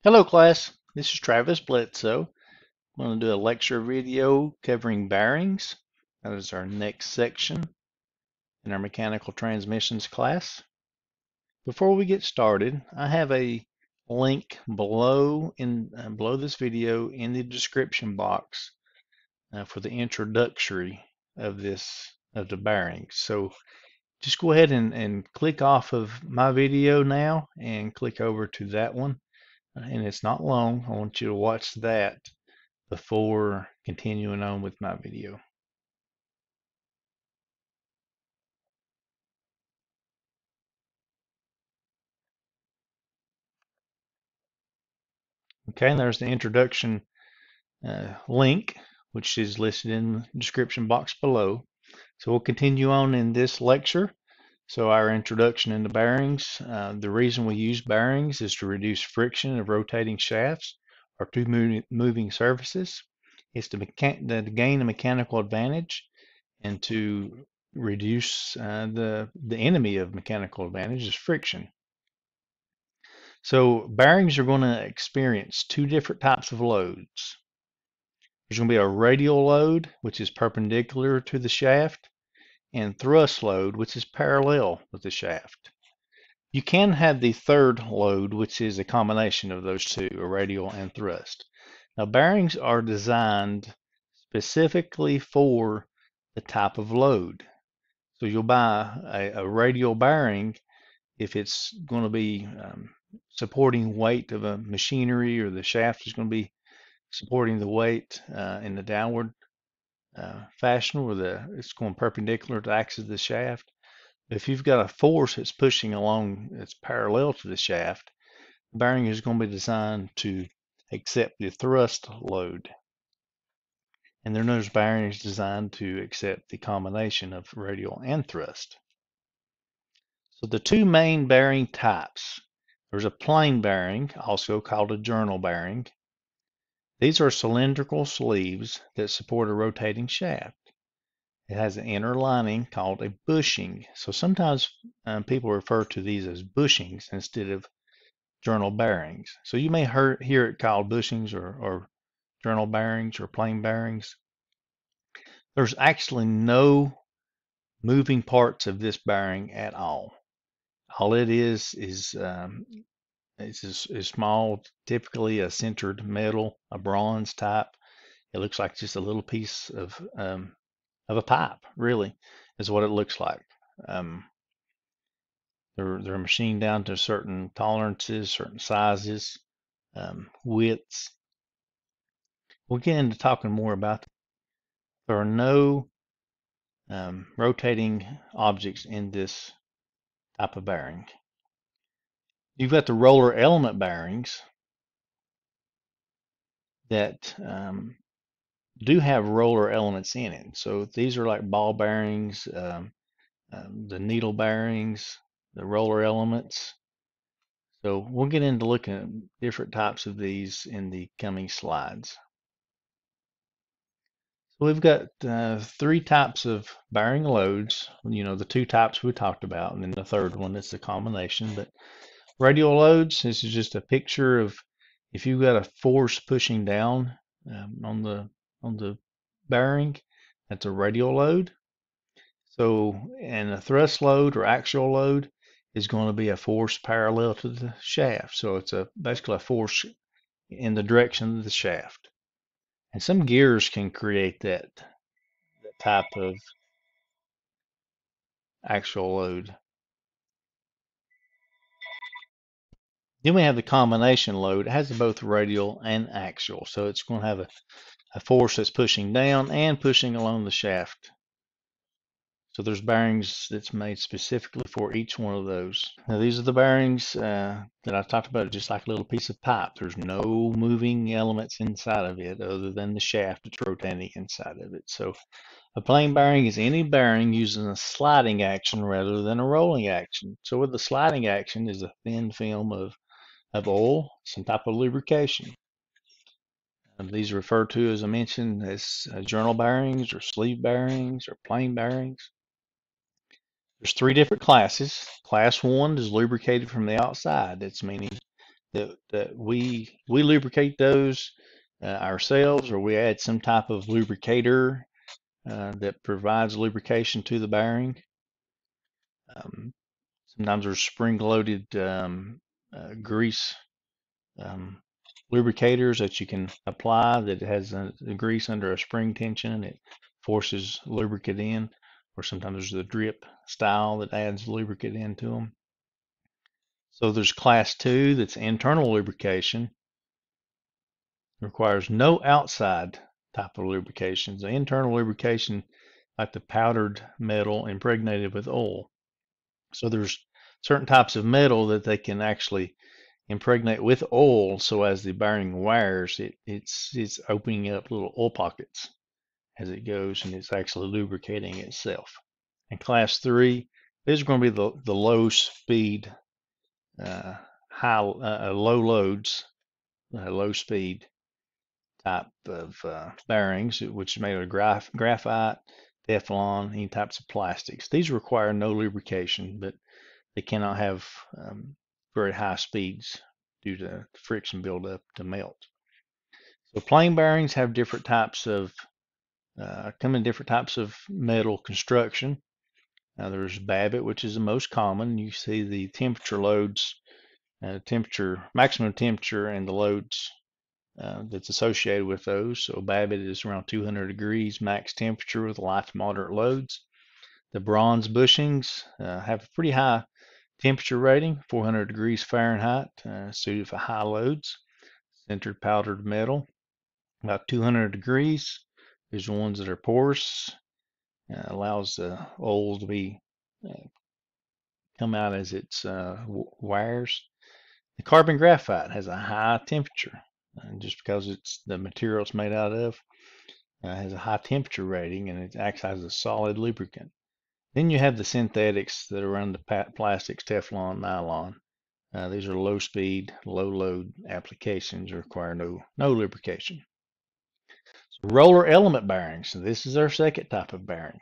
Hello class, this is Travis Bledsoe. I'm going to do a lecture video covering bearings. That is our next section in our mechanical transmissions class. Before we get started, I have a link below below this video in the description box for the introductory of the bearings. So just go ahead and click off of my video now and click over to that one. And it's not long. I want you to watch that before continuing on with my video. Okay, and there's the introduction link, which is listed in the description box below. So we'll continue on in this lecture. So our introduction into bearings. The reason we use bearings is to reduce friction of rotating shafts or two moving surfaces. It's to gain a mechanical advantage and to reduce the enemy of mechanical advantage is friction. So bearings are going to experience two different types of loads. There's going to be a radial load, which is perpendicular to the shaft, and thrust load, which is parallel with the shaft. You can have the third load, which is a combination of those two, a radial and thrust. Now bearings are designed specifically for the type of load. So you'll buy a radial bearing if it's going to be supporting weight of a machinery, or the shaft is going to be supporting the weight in the downward fashion, where it's going perpendicular to the axis of the shaft. If you've got a force that's pushing along that's parallel to the shaft, the bearing is going to be designed to accept the thrust load. And there are those bearings designed to accept the combination of radial and thrust. So the two main bearing types, there's a plain bearing, also called a journal bearing. These are cylindrical sleeves that support a rotating shaft. It has an inner lining called a bushing. So sometimes people refer to these as bushings instead of journal bearings. So you may hear it called bushings or journal bearings or plain bearings. There's actually no moving parts of this bearing at all. All it is it's small, typically a sintered metal, a bronze type. It looks like just a little piece of a pipe, really, is what it looks like. Um, they're machined down to certain tolerances, certain sizes, widths. We'll get into talking more about that. There are no rotating objects in this type of bearing. You've got the roller element bearings that do have roller elements in it. So these are like ball bearings, the needle bearings, the roller elements. So we'll get into looking at different types of these in the coming slides. So we've got three types of bearing loads. You know, the two types we talked about, and then the third one is the combination. But radial loads, this is just a picture of if you've got a force pushing down on the bearing, that's a radial load. So, and a thrust load or axial load is going to be a force parallel to the shaft. So it's basically a force in the direction of the shaft. And some gears can create that type of axial load. Then we have the combination load. It has both radial and axial. So it's going to have a force that's pushing down and pushing along the shaft. So there's bearings that's made specifically for each one of those. Now these are the bearings that I talked about, just like a little piece of pipe. There's no moving elements inside of it other than the shaft that's rotating inside of it. So a plain bearing is any bearing using a sliding action rather than a rolling action. So with the sliding action is a thin film of oil, some type of lubrication. These are referred to, as I mentioned, as journal bearings or sleeve bearings or plain bearings. There's three different classes. Class 1 is lubricated from the outside. That's meaning that we lubricate those ourselves, or we add some type of lubricator that provides lubrication to the bearing. Um, Sometimes there's spring-loaded grease um, lubricators that you can apply that has the grease under a spring tension and it forces lubricant in, or sometimes there's the drip style that adds lubricant into them. So there's class 2 that's internal lubrication. It requires no outside type of lubrication. The internal lubrication, like the powdered metal impregnated with oil. So there's certain types of metal that they can actually impregnate with oil, so as the bearing wears, it's opening up little oil pockets as it goes, and it's actually lubricating itself. And class 3, these are going to be the low speed, low loads, low speed type of bearings, which is made of graphite, Teflon, any types of plastics. These require no lubrication, but they cannot have very high speeds due to friction buildup to melt. So plain bearings have different types of come in different types of metal construction. Now there's Babbitt, which is the most common. You see the temperature loads, maximum temperature, and the loads that's associated with those. So Babbitt is around 200 degrees max temperature with light to moderate loads. The bronze bushings have a pretty high temperature rating, 400 degrees Fahrenheit, suited for high loads. Sintered powdered metal, about 200 degrees. These are ones that are porous, allows the oil to be come out as it wires. The carbon graphite has a high temperature, just because it's the material it's made out of. Has a high temperature rating, and it acts as a solid lubricant. Then you have the synthetics that are around the plastics, Teflon, nylon. These are low speed, low load applications, require no lubrication. So roller element bearings. So this is our second type of bearing.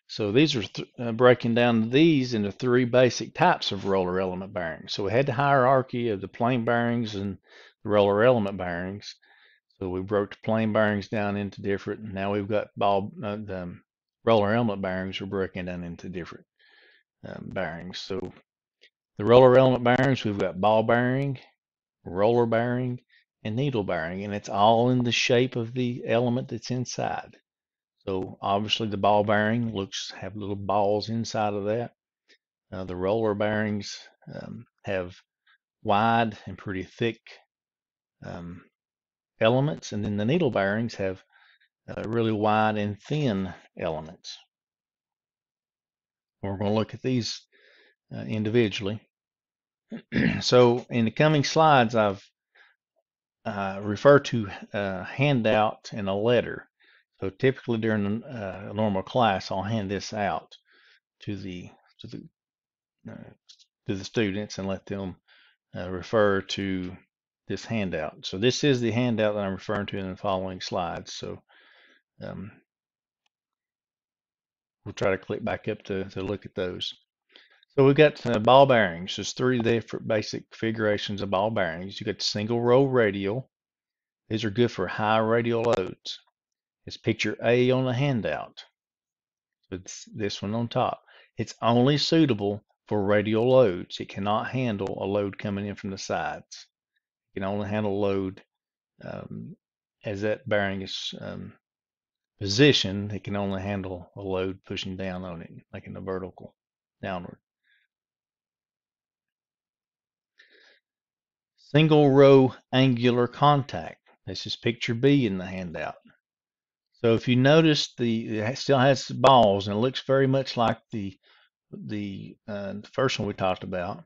So these are breaking down these into 3 basic types of roller element bearings. So we had the hierarchy of the plain bearings and the roller element bearings. So we broke the plain bearings down into different. Now we've got the roller element bearings are breaking down into different bearings. So the roller element bearings, we've got ball bearing, roller bearing, and needle bearing, and it's all in the shape of the element that's inside. So obviously the ball bearing have little balls inside of that. The roller bearings have wide and pretty thick um, elements, and then the needle bearings have really wide and thin elements. We're going to look at these individually. So in the coming slides, I've referred to a handout and a letter. So typically during a normal class, I'll hand this out to the students and let them refer to this handout. So this is the handout that I'm referring to in the following slides. So we'll try to click back up to look at those. So we've got ball bearings. There's 3 different basic configurations of ball bearings. You've got single row radial. These are good for high radial loads. It's picture A on the handout. So it's this one on top. It's only suitable for radial loads. It cannot handle a load coming in from the sides. It can only handle load as that bearing is positioned. It can only handle a load pushing down on it, making a vertical downward. Single row angular contact. This is picture B in the handout. So if you notice, it still has balls, and it looks very much like the first one we talked about.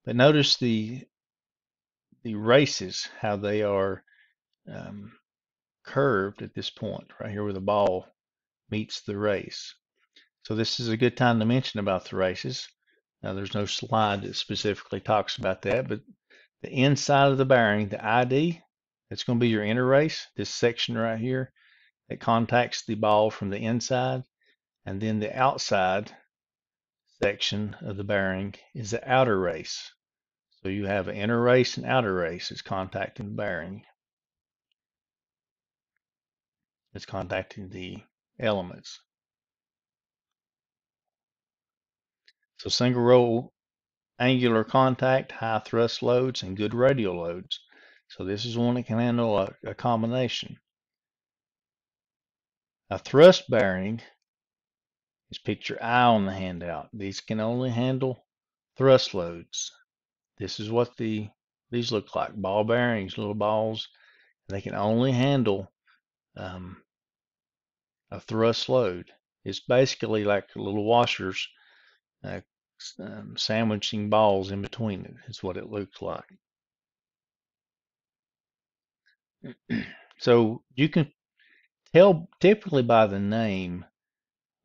But notice the races, how they are curved at this point, right here where the ball meets the race. So this is a good time to mention about the races. Now there's no slide that specifically talks about that, but the inside of the bearing, the ID, it's going to be your inner race, this section right here that contacts the ball from the inside, and then the outside section of the bearing is the outer race. So you have an inner race and outer race. It's contacting the bearing. It's contacting the elements. So single roll angular contact, high thrust loads, and good radial loads. So this is one that can handle a combination. A thrust bearing is picture I on the handout. These can only handle thrust loads. This is what these look like. Ball bearings, little balls. They can only handle a thrust load. It's basically like little washers uh, sandwiching balls in between it. Is what it looks like. So you can tell typically by the name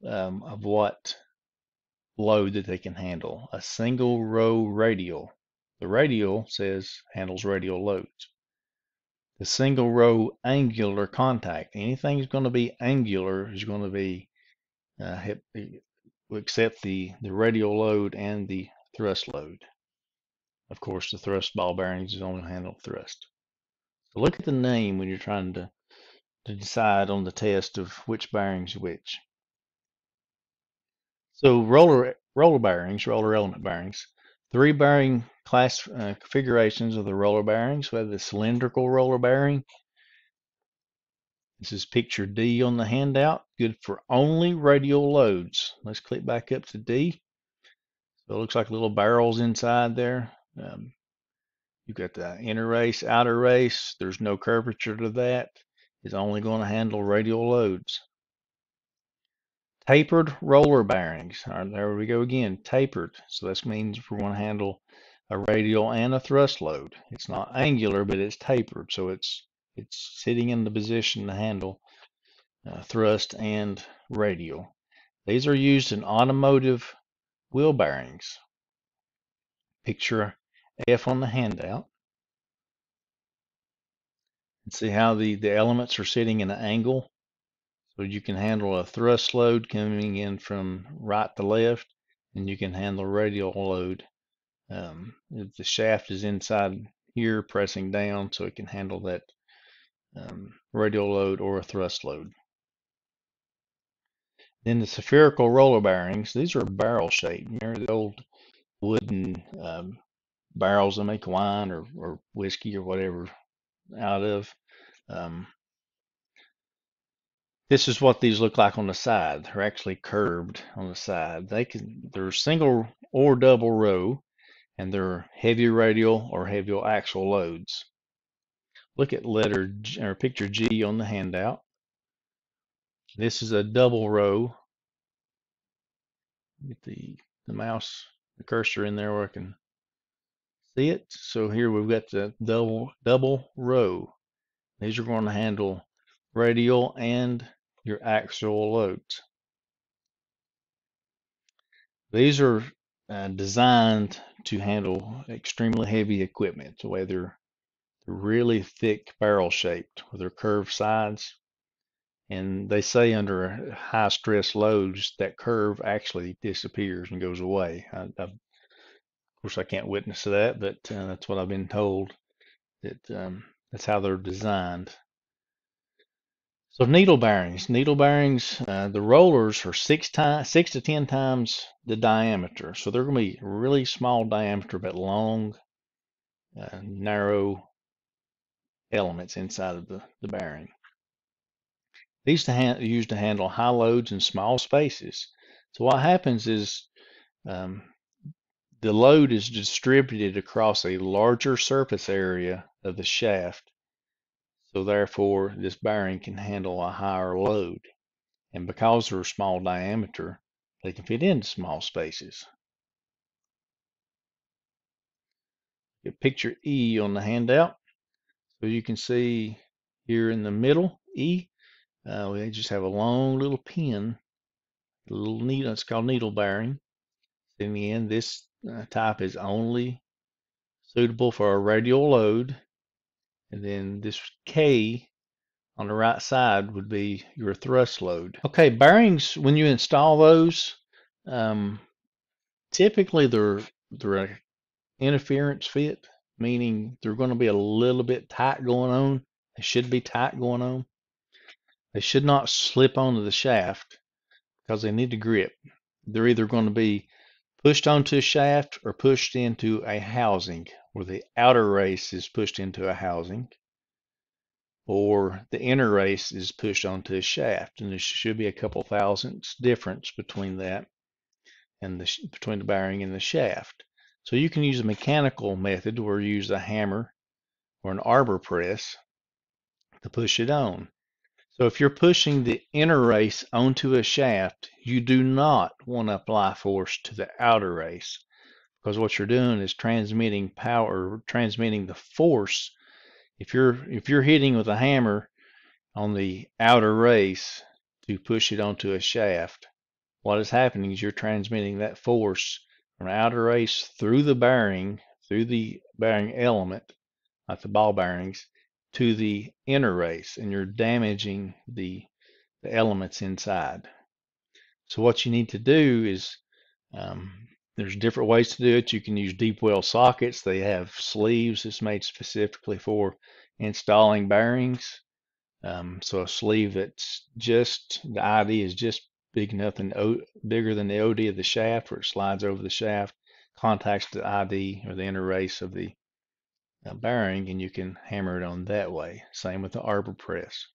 of what load that they can handle. A single row radial. The radial says handles radial loads. The single row angular contact. Anything is going to be angular is going to be will accept the radial load and the thrust load. Of course, the thrust ball bearings is only handle thrust. So look at the name when you're trying to decide on the test of which bearings which. So roller bearings, roller element bearings. Three bearing class configurations of the roller bearings. We have the cylindrical roller bearing. This is picture D on the handout. Good for only radial loads. Let's click back up to D. So it looks like little barrels inside there. You've got the inner race, outer race. There's no curvature to that. It's only going to handle radial loads. Tapered roller bearings. All right, there we go again, tapered. So this means we're going to handle a radial and a thrust load. It's not angular, but it's tapered. So it's sitting in the position to handle thrust and radial. These are used in automotive wheel bearings. Picture F on the handout. And see how the elements are sitting in an angle. So you can handle a thrust load coming in from right to left, and you can handle radial load. If the shaft is inside here pressing down, so it can handle that radial load or a thrust load. Then the spherical roller bearings, these are barrel shaped. Remember the old wooden barrels that make wine or whiskey or whatever out of? This is what these look like on the side. They're actually curved on the side. They're single or double row, and they're heavy radial or heavy axial loads. Look at letter G, or picture G on the handout. This is a double row. Get the mouse, the cursor in there where I can see it. So here we've got the double row. These are going to handle radial and your axial loads. These are designed to handle extremely heavy equipment, whether they're really thick barrel shaped with their curved sides. And they say under high stress loads that curve actually disappears and goes away. Of course, I can't witness that, but that's what I've been told. That's how they're designed. So needle bearings. The rollers are 6 to 10 times the diameter. So they're going to be really small diameter, but long, narrow elements inside of the bearing. These are used to handle high loads in small spaces. So what happens is the load is distributed across a larger surface area of the shaft. So therefore, this bearing can handle a higher load. And because they're small diameter, they can fit into small spaces. Get picture E on the handout. So you can see here in the middle, E, we just have a long little pin, a little needle, it's called needle bearing. In the end, this type is only suitable for a radial load. And then this K on the right side would be your thrust load. Okay, bearings, when you install those, typically they're interference fit, meaning they're going to be a little bit tight going on. They should be tight going on. They should not slip onto the shaft because they need to grip. They're either going to be pushed onto a shaft or pushed into a housing, where the outer race is pushed into a housing, or the inner race is pushed onto a shaft. And there should be a couple thousandths difference between that and between the bearing and the shaft. So you can use a mechanical method where you use a hammer or an arbor press to push it on. So if you're pushing the inner race onto a shaft, you do not want to apply force to the outer race, because what you're doing is transmitting power, transmitting the force. If you're hitting with a hammer on the outer race to push it onto a shaft, what is happening is you're transmitting that force from the outer race through the bearing element, like the ball bearings, to the inner race, and you're damaging the elements inside. So what you need to do is, there's different ways to do it. You can use deep well sockets. They have sleeves that's made specifically for installing bearings. So a sleeve that's just, the ID is just big enough and bigger than the OD of the shaft, where it slides over the shaft, contacts the ID or the inner race of the bearing, and you can hammer it on that way. Same with the arbor press.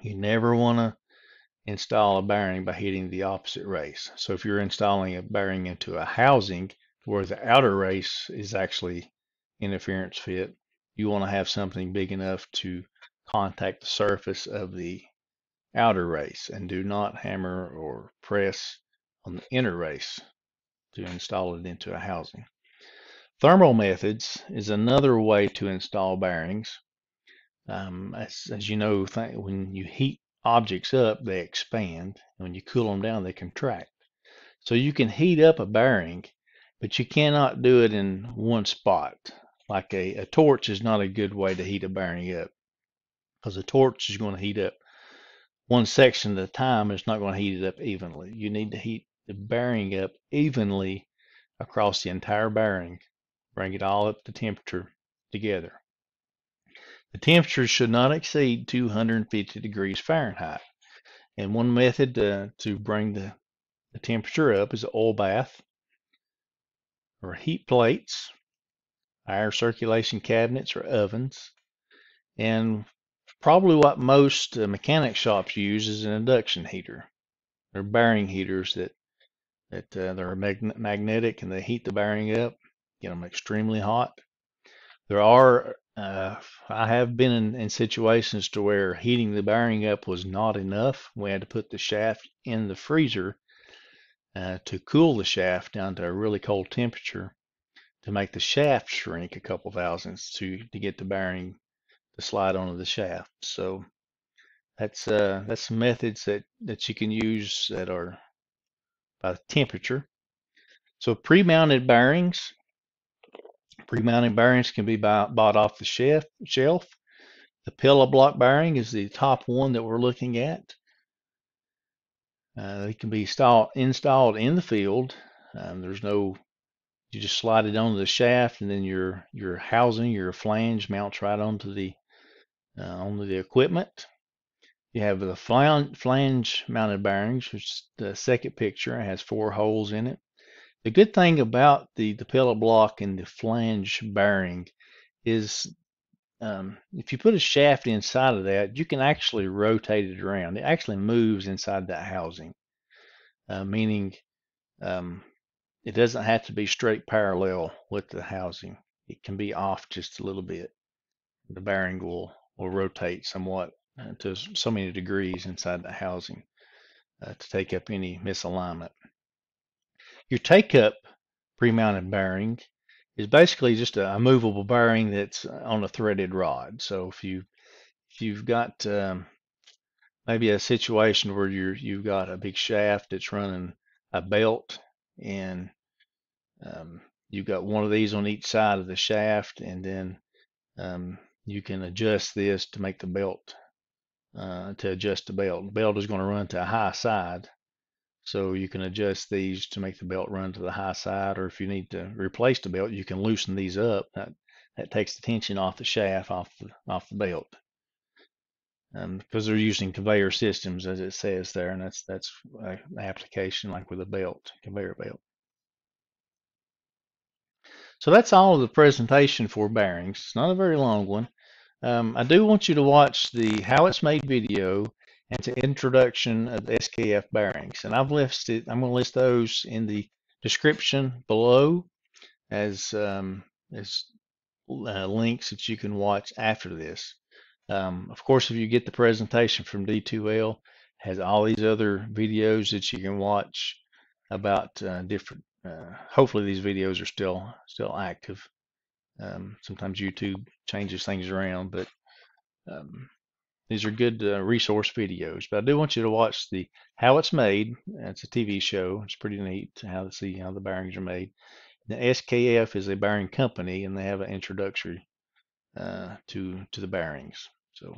You never want to install a bearing by hitting the opposite race. So if you're installing a bearing into a housing where the outer race is actually interference fit, you want to have something big enough to contact the surface of the outer race, and do not hammer or press on the inner race to install it into a housing. Thermal methods is another way to install bearings. As you know, when you heat objects up, they expand. When you cool them down, they contract. So you can heat up a bearing, but you cannot do it in one spot. Like a torch is not a good way to heat a bearing up, because a torch is going to heat up one section at a time. It's not going to heat it up evenly. You need to heat the bearing up evenly across the entire bearing. Bring it all up to temperature together. The temperature should not exceed 250 degrees Fahrenheit. And one method to bring the temperature up is an oil bath, or heat plates, air circulation cabinets, or ovens. And probably what most mechanic shops use is an induction heater. They're bearing heaters that they're magnetic, and they heat the bearing up, get them extremely hot. There are, I have been in situations to where heating the bearing up was not enough. We had to put the shaft in the freezer to cool the shaft down to a really cold temperature to make the shaft shrink a couple thousandths to get the bearing to slide onto the shaft. So that's some methods that you can use that are by temperature. So pre-mounted bearings. Pre-mounted bearings can be bought off the shelf. The pillow block bearing is the top one that we're looking at. They can be installed in the field. You just slide it onto the shaft, and then your housing, your flange mounts right onto the equipment. You have the flange mounted bearings, which is the second picture. It has 4 holes in it. The good thing about the pillow block and the flange bearing is, if you put a shaft inside of that, you can actually rotate it around. It actually moves inside that housing, meaning it doesn't have to be straight parallel with the housing. It can be off just a little bit. The bearing will rotate somewhat to so many degrees inside the housing to take up any misalignment. Your take-up pre-mounted bearing is basically just a movable bearing that's on a threaded rod. So if you've got maybe a situation where you've got a big shaft that's running a belt, and you've got one of these on each side of the shaft, and then you can adjust this to make the belt to adjust the belt. The belt is going to run to a high side, So you can adjust these to make the belt run to the high side, or if you need to replace the belt, you can loosen these up. That takes the tension off the shaft, off the belt, because they're using conveyor systems as it says there, and that's an application like with a belt, conveyor belt. So that's all of the presentation for bearings. It's not a very long one. I do want you to watch the how it's made video and the introduction of the SKF bearings. And I'm going to list those in the description below as links that you can watch after this. Of course, if you get the presentation from D2L, has all these other videos that you can watch about different. Hopefully, these videos are still active. Sometimes YouTube changes things around, but um, these are good resource videos. But I do want you to watch the how it's made. It's a TV show. It's pretty neat how to see how the bearings are made. The SKF is a bearing company, and they have an introductory to the bearings. So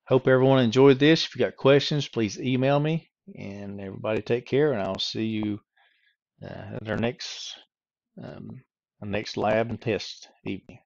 hope everyone enjoyed this. If you got questions, please email me. And everybody take care, and I'll see you at our next lab and test evening.